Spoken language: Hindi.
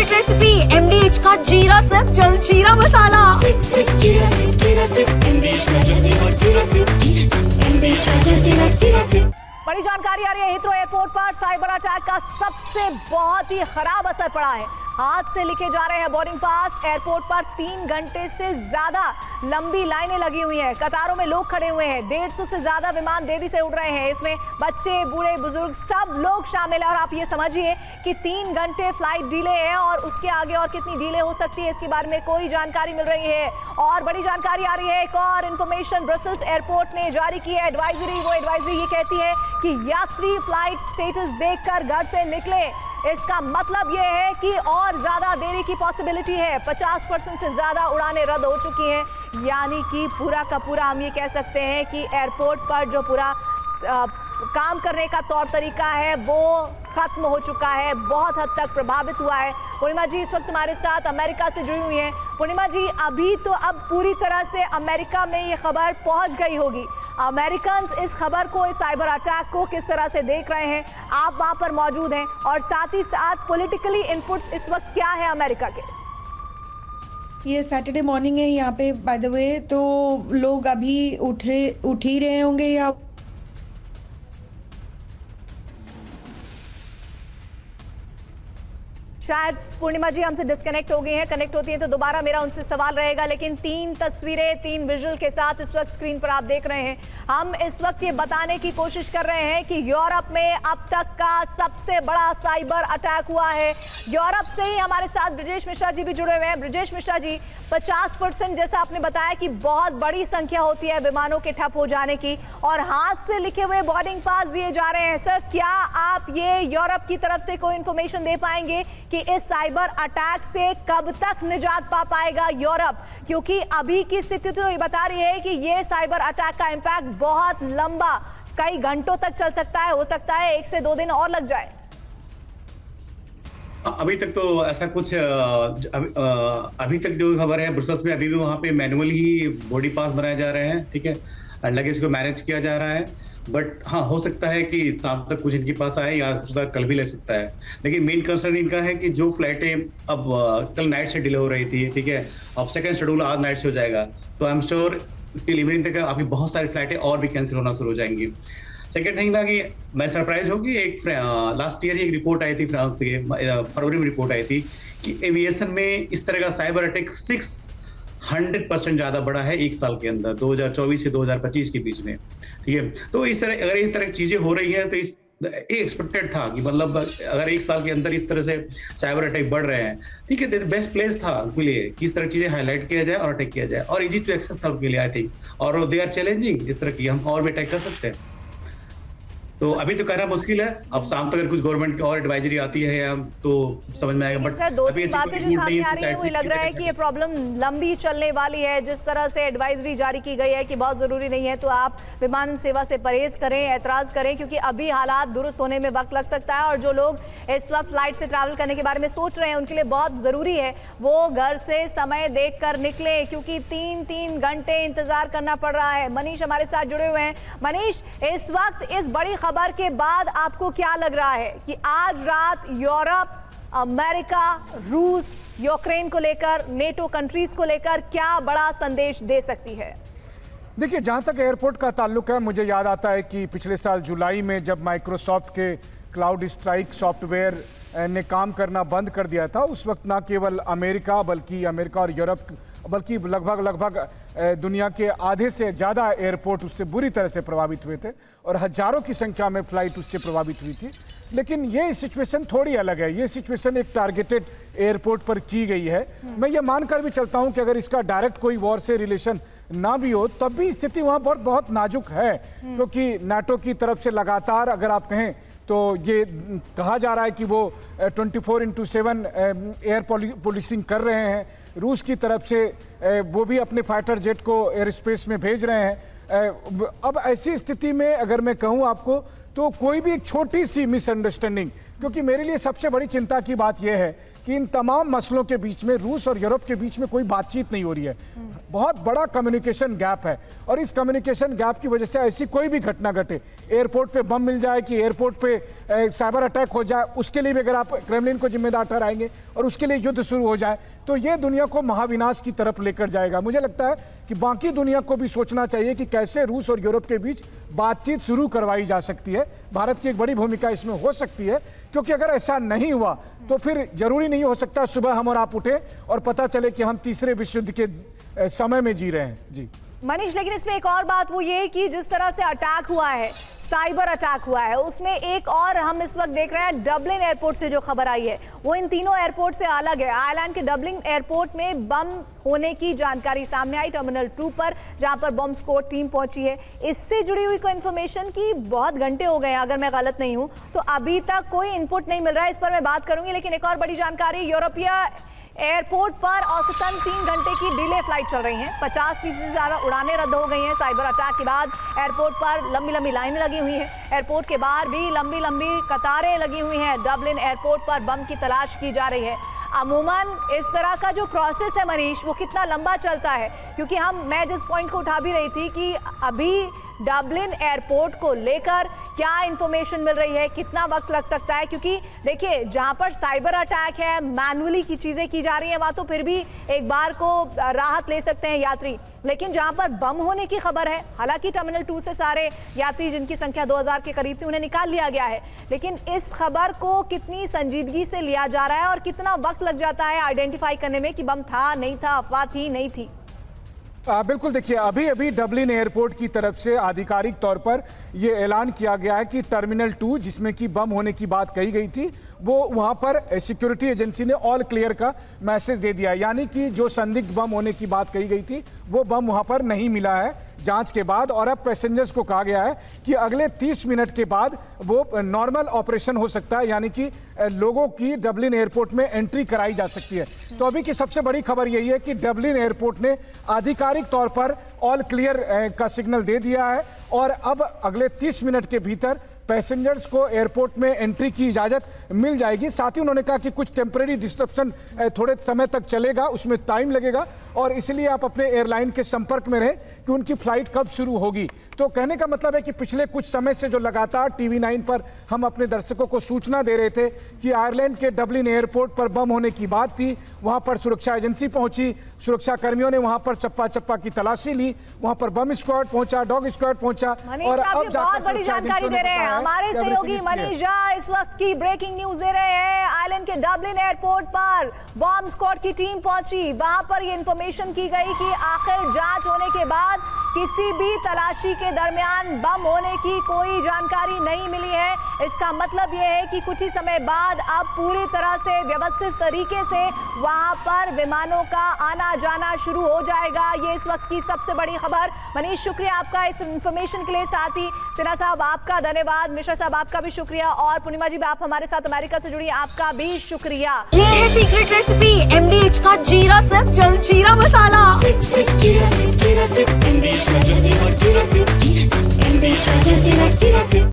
फेवरेट रेसिपी MDH का जीरा सिप जलजीरा मसाला। सिप सिप जीरा सिप MDH का जलजीरा और जीरा सिप MDH का जलजीरा जीरा सिप। बड़ी जानकारी आ रही है, हीथ्रो एयरपोर्ट पर साइबर अटैक का सबसे बहुत ही खराब असर पड़ा है। हाथ से लिखे जा रहे हैं बोर्डिंग पास। एयरपोर्ट पर 3 घंटे से ज्यादा लंबी लाइनें लगी हुई हैं, कतारों में लोग खड़े हुए हैं। 150 से ज्यादा विमान देरी से उड़ रहे हैं। इसमें बच्चे, बूढ़े, बुजुर्ग सब लोग शामिल हैं। और आप ये समझिए कि 3 घंटे फ्लाइट डिले है और उसके आगे और कितनी डिले हो सकती है, इसके बारे में कोई जानकारी मिल रही है। और बड़ी जानकारी आ रही है, एक और इंफॉर्मेशन ब्रसेल्स एयरपोर्ट ने जारी की है एडवाइजरी। वो एडवाइजरी ये कहती है कि यात्री फ्लाइट स्टेटस देखकर घर से निकले। इसका मतलब यह है कि और ज्यादा देरी की पॉसिबिलिटी है। 50% से ज्यादा उड़ानें रद्द हो चुकी हैं, यानी कि पूरा का पूरा हम ये कह सकते हैं कि एयरपोर्ट पर जो पूरा काम करने का तौर तरीका है वो खत्म हो चुका है, बहुत हद तक प्रभावित हुआ है। पूर्णिमा जी इस वक्त हमारे साथ अमेरिका से जुड़ी हुई हैं। पूर्णिमा जी, अभी तो अब पूरी तरह से अमेरिका में ये खबर पहुंच गई होगी। अमेरिकन इस खबर को, इस साइबर अटैक को किस तरह से देख रहे हैं? आप वहां पर मौजूद हैं और साथ ही साथ पॉलिटिकली इनपुट्स इस वक्त क्या है अमेरिका के? ये सैटरडे मॉर्निंग है यहाँ पे बाय द वे, तो लोग अभी उठ ही रहे होंगे या शायद पूर्णिमा जी हमसे डिस्कनेक्ट हो गई हैं। कनेक्ट होती हैं तो दोबारा मेरा उनसे सवाल रहेगा। लेकिन 3 तस्वीरें, 3 विजुअल के साथ इस वक्त स्क्रीन पर आप देख रहे हैं। हम इस वक्त ये बताने की कोशिश कर रहे हैं कि यूरोप में अब तक का सबसे बड़ा साइबर अटैक हुआ है। यूरोप से ही हमारे साथ ब्रजेश मिश्रा जी भी जुड़े हुए हैं। ब्रजेश मिश्रा जी, 50% जैसा आपने बताया कि बहुत बड़ी संख्या होती है विमानों के ठप हो जाने की, और हाथ से लिखे हुए बोर्डिंग पास दिए जा रहे हैं। सर, क्या आप ये यूरोप की तरफ से कोई इंफॉर्मेशन दे पाएंगे कि इस साइबर अटैक से कब तक निजात पा पाएगा यूरोप? क्योंकि अभी की स्थिति तो ये बता रही है कि ये साइबर अटैक का इंपैक्ट बहुत लंबा, कई घंटों तक चल सकता है, हो सकता है 1 से 2 दिन और लग जाए। अभी तक तो ऐसा कुछ अभी तक जो खबर है ब्रसेल्स में, अभी भी वहाँ पे मैनुअली ही बॉडी पास बनाए जा रहे हैं, ठीक है, लगेज को मैनेज किया जा रहा है। बट हाँ, हो सकता है कि शाम तक कुछ इनके पास आए या कल भी ले सकता है। लेकिन मेन कंसर्न इनका है कि जो फ्लाइटें अब कल नाइट से डिले हो रही थी, ठीक है, अब सेकंड शेड्यूल आज नाइट से हो जाएगा, तो I am sure till evening तक आपकी बहुत सारी फ्लाइटें और भी कैंसिल होना शुरू हो जाएंगी। सेकेंड थिंग था कि मैं सरप्राइज हूँ कि एक लास्ट ईयर एक रिपोर्ट आई थी फ्रांस से, फरवरी में रिपोर्ट आई थी कि एविएशन में इस तरह का साइबर अटैक 600% ज्यादा बढ़ा है 1 साल के अंदर, 2024 से 2025 के बीच में, ठीक है। तो इस तरह अगर इस तरह की चीजें हो रही हैं तो इस एक्सपेक्टेड था कि मतलब अगर 1 साल के अंदर इस तरह से साइबर अटैक बढ़ रहे हैं, ठीक है, बेस्ट प्लेस था उनके लिए कि इस तरह चीजें हाईलाइट किया जाए और अटैक किया जाए, और इजी टू एक्सेस था उनके लिए, आई थिंक। और दे आर चैलेंजिंग इस तरह की, हम और भी अटैक कर सकते हैं। तो अभी तो कहना मुश्किल है, अब शाम तक अगर कुछ गवर्नमेंट की और एडवाइजरी आती है या तो समझ में आएगा। बट सर, 2-3 बातें जो सामने आ रही है, मुझे लग रहा है कि ये प्रॉब्लम लंबी चलने वाली है। जिस तरह से एडवाइजरी जारी की गई है कि बहुत जरूरी नहीं है तो आप विमान सेवा से परहेज करें, एतराज करें, क्योंकि अभी हालात दुरुस्त होने में वक्त लग सकता है। और जो लोग इस वक्त फ्लाइट से ट्रैवल करने के बारे में सोच रहे हैं उनके लिए बहुत जरूरी है वो घर से समय देख कर निकले, क्योंकि 3-3 घंटे इंतजार करना पड़ रहा है। मनीष हमारे साथ जुड़े हुए हैं। मनीष, इस वक्त इस बड़ी खबर के बाद आपको क्या लग रहा है कि आज रात यूरोप, अमेरिका, रूस, यूक्रेन को लेकर, नेटो कंट्रीज को लेकर क्या बड़ा संदेश दे सकती है? देखिए, जहां तक एयरपोर्ट का ताल्लुक है, मुझे याद आता है कि पिछले साल जुलाई में जब माइक्रोसॉफ्ट के क्लाउड स्ट्राइक सॉफ्टवेयर ने काम करना बंद कर दिया था, उस वक्त ना केवल अमेरिका बल्कि अमेरिका और यूरोप बल्कि लगभग दुनिया के आधे से ज़्यादा एयरपोर्ट उससे बुरी तरह से प्रभावित हुए थे और हजारों की संख्या में फ्लाइट उससे प्रभावित हुई थी। लेकिन ये सिचुएशन थोड़ी अलग है। ये सिचुएशन एक टारगेटेड एयरपोर्ट पर की गई है। मैं ये मानकर भी चलता हूँ कि अगर इसका डायरेक्ट कोई वॉर से रिलेशन ना भी हो तब भी स्थिति वहाँ पर बहुत नाजुक है, क्योंकि नाटो की तरफ से लगातार अगर आप कहें तो ये कहा जा रहा है कि वो 24/7 एयर पुलिसिंग कर रहे हैं। रूस की तरफ से वो भी अपने फाइटर जेट को एयर स्पेस में भेज रहे हैं। अब ऐसी स्थिति में अगर मैं कहूँ आपको तो कोई भी एक छोटी सी मिसअंडरस्टैंडिंग, क्योंकि मेरे लिए सबसे बड़ी चिंता की बात यह है कि इन तमाम मसलों के बीच में रूस और यूरोप के बीच में कोई बातचीत नहीं हो रही है। बहुत बड़ा कम्युनिकेशन गैप है और इस कम्युनिकेशन गैप की वजह से ऐसी कोई भी घटना घटे, एयरपोर्ट पे बम मिल जाए कि एयरपोर्ट पे साइबर अटैक हो जाए, उसके लिए भी अगर आप क्रेमलिन को जिम्मेदार ठहराएंगे और उसके लिए युद्ध शुरू हो जाए तो ये दुनिया को महाविनाश की तरफ लेकर जाएगा। मुझे लगता है कि बाकी दुनिया को भी सोचना चाहिए कि कैसे रूस और यूरोप के बीच बातचीत शुरू करवाई जा सकती है। भारत की एक बड़ी भूमिका इसमें हो सकती है, क्योंकि अगर ऐसा नहीं हुआ तो फिर जरूरी नहीं हो सकता सुबह हम और आप उठे और पता चले कि हम तीसरे विश्व युद्ध के समय में जी रहे हैं। जी मनीष, लेकिन इसमें एक और बात वो ये कि जिस तरह से अटैक हुआ है, साइबर अटैक हुआ है, उसमें एक और हम इस वक्त देख रहे हैं डबलिन एयरपोर्ट से जो खबर आई है वो इन तीनों एयरपोर्ट से अलग है। आयरलैंड के डबलिन एयरपोर्ट में बम होने की जानकारी सामने आई टर्मिनल 2 पर, जहां पर बम स्क्वाड टीम पहुंची है। इससे जुड़ी हुई कोई इन्फॉर्मेशन की बहुत घंटे हो गए हैं, अगर मैं गलत नहीं हूं तो अभी तक कोई इनपुट नहीं मिल रहा है। इस पर मैं बात करूंगी, लेकिन एक और बड़ी जानकारी, यूरोपीय एयरपोर्ट पर औसतन 3 घंटे की डिले फ्लाइट चल रही हैं। 50% से ज़्यादा उड़ानें रद्द हो गई हैं। साइबर अटैक के बाद एयरपोर्ट पर लंबी लंबी लाइनें लगी हुई हैं। एयरपोर्ट के बाहर भी लंबी लंबी कतारें लगी हुई हैं। डबलिन एयरपोर्ट पर बम की तलाश की जा रही है। अमूमन इस तरह का जो प्रोसेस है मनीष, वो कितना लंबा चलता है? क्योंकि मैं जिस पॉइंट को उठा भी रही थी कि अभी डबलिन एयरपोर्ट को लेकर क्या इंफॉर्मेशन मिल रही है, कितना वक्त लग सकता है? क्योंकि देखिए, जहां पर साइबर अटैक है, मैनुअली की चीजें की जा रही हैं, वहां तो फिर भी एक बार को राहत ले सकते हैं यात्री, लेकिन जहां पर बम होने की खबर है, हालांकि टर्मिनल 2 से सारे यात्री जिनकी संख्या 2000 के करीब थी उन्हें निकाल लिया गया है, लेकिन इस खबर को कितनी संजीदगी से लिया जा रहा है और कितना वक्त लग जाता है आइडेंटिफाई करने में कि बम था, नहीं था, अफवाह थी, नहीं थी? बिल्कुल, देखिए, अभी डबलिन एयरपोर्ट की तरफ से आधिकारिक तौर पर यह ऐलान किया गया है कि टर्मिनल 2 जिसमें कि बम होने की बात कही गई थी, वो वहां पर सिक्योरिटी एजेंसी ने ऑल क्लियर का मैसेज दे दिया, यानी कि जो संदिग्ध बम होने की बात कही गई थी वो बम वहां पर नहीं मिला है जांच के बाद। और अब पैसेंजर्स को कहा गया है कि अगले 30 मिनट के बाद वो नॉर्मल ऑपरेशन हो सकता है, यानी कि लोगों की डबलिन एयरपोर्ट में एंट्री कराई जा सकती है। तो अभी की सबसे बड़ी खबर यही है कि डबलिन एयरपोर्ट ने आधिकारिक तौर पर ऑल क्लियर का सिग्नल दे दिया है और अब अगले 30 मिनट के भीतर पैसेंजर्स को एयरपोर्ट में एंट्री की इजाजत मिल जाएगी। साथ ही उन्होंने कहा कि कुछ टेम्परेरी डिस्ट्रप्शन थोड़े समय तक चलेगा, उसमें टाइम लगेगा और इसलिए आप अपने एयरलाइन के संपर्क में रहें कि उनकी फ्लाइट कब शुरू होगी। तो कहने का मतलब है कि पिछले कुछ समय से जो लगातार टीवी 9 पर हम अपने दर्शकों को सूचना दे रहे थे कि आयरलैंड के डबलिन एयरपोर्ट पर बम होने की बात थी, वहां पर सुरक्षा एजेंसी पहुंची, सुरक्षा कर्मियों ने वहां पर चप्पा चप्पा की तलाशी ली, वहां पर बम स्क्वाड पहुंचा, डॉग स्क्वाड पहुंचा और अब बहुत बड़ी जानकारी दे रहे हैं हमारे सहयोगी मनीष झा। इस वक्त की ब्रेकिंग न्यूज दे रहे हैं। आयरलैंड के डबलिन एयरपोर्ट पर बम स्क्वाड की टीम पहुंची, वहां पर ये इंफॉर्मेशन की गई कि आखिर जांच होने के बाद किसी भी तलाशी के दरमियान बम होने की कोई जानकारी नहीं मिली है। इसका मतलब यह है कि कुछ ही समय बाद अब पूरी तरह से व्यवस्थित तरीके से वहां पर विमानों का आना जाना शुरू हो जाएगा। ये इस वक्त की सबसे बड़ी खबर। मनीष, शुक्रिया आपका इस इंफॉर्मेशन के लिए। साथ ही सिन्हा साहब आपका धन्यवाद, मिश्रा साहब आपका भी शुक्रिया और पूर्णिमा जी आप हमारे साथ अमेरिका से जुड़ी, आपका भी शुक्रिया। ये है सीक्रेट रेसिपी MDH का जीरा सिर्फ जलजीरा मसाला। सिप सिप जीरा सिप MDH का जलजीरा जीरा सिप MDH का जलजीरा जीरा सिप।